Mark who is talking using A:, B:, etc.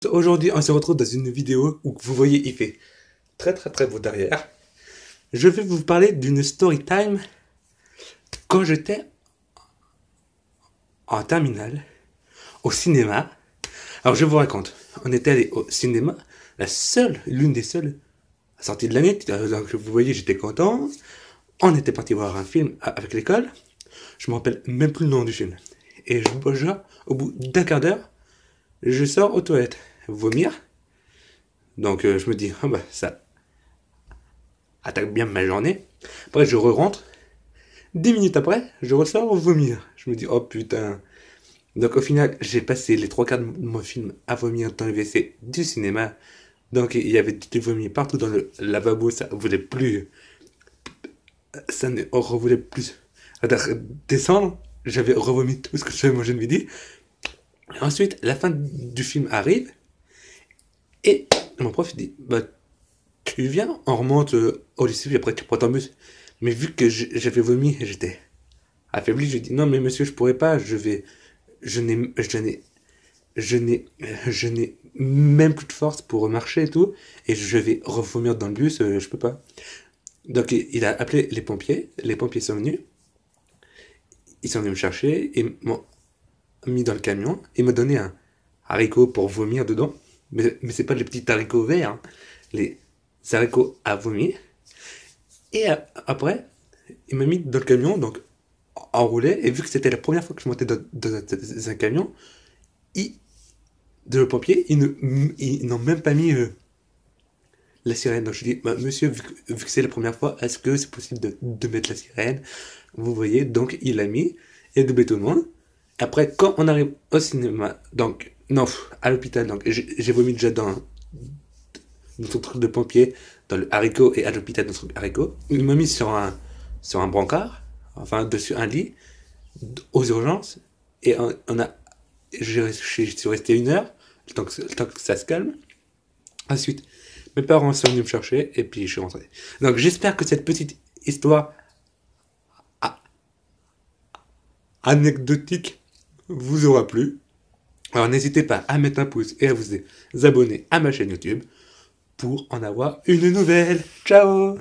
A: Aujourd'hui, on se retrouve dans une vidéo où vous voyez, il fait très beau derrière. Je vais vous parler d'une story time quand j'étais en terminale au cinéma. Alors je vous raconte, on était allé au cinéma, l'une des seules sorties de l'année. Donc vous voyez, j'étais content. On était parti voir un film avec l'école. Je me rappelle même plus le nom du film. Et au bout d'un quart d'heure, je sors aux toilettes, vomir. Donc je me dis, ah bah ça attaque bien ma journée. Après je re-rentre. 10 minutes après, je ressors vomir. Je me dis, oh putain. Donc au final, j'ai passé les trois quarts de mon film à vomir dans le WC du cinéma. Donc il y avait du vomi partout dans le lavabo, ça voulait plus, ça ne voulait plus descendre. J'avais revomi tout ce que j'avais mangé de midi. Ensuite, la fin du film arrive et mon prof dit, bah tu viens, on remonte au lycée, puis après tu prends ton bus. Mais vu que j'avais vomi, j'étais affaibli, je dis non mais monsieur je pourrais pas, je n'ai, je n'ai même plus de force pour marcher et tout, et je vais revomir dans le bus, je peux pas. Donc il a appelé les pompiers sont venus, ils sont venus me chercher, et m'ont mis dans le camion, et m'ont donné un haricot pour vomir dedans, mais c'est pas les petits haricots verts, hein, les haricots à vomir, et après, il m'a mis dans le camion, donc enroulé, et vu que c'était la première fois que je montais dans un camion, ils, de le pompier, ils n'ont même pas mis la sirène. Donc je dis, bah, monsieur, vu que c'est la première fois, est-ce que c'est possible de mettre la sirène? Vous voyez, donc il l'a mis, et doublé tout le monde. Après, quand on arrive au cinéma, donc, non, à l'hôpital, donc j'ai vomi déjà dans notre truc de pompier, dans le haricot, et à l'hôpital, dans le truc haricot. Il m'a mis sur un brancard, enfin, dessus un lit, aux urgences, et on a, je suis resté 1 heure, le temps que ça se calme. Ensuite, mes parents sont venus me chercher, et puis je suis rentré. Donc j'espère que cette petite histoire anecdotique vous aura plu. Alors n'hésitez pas à mettre un pouce et à vous abonner à ma chaîne YouTube pour en avoir une nouvelle. Ciao!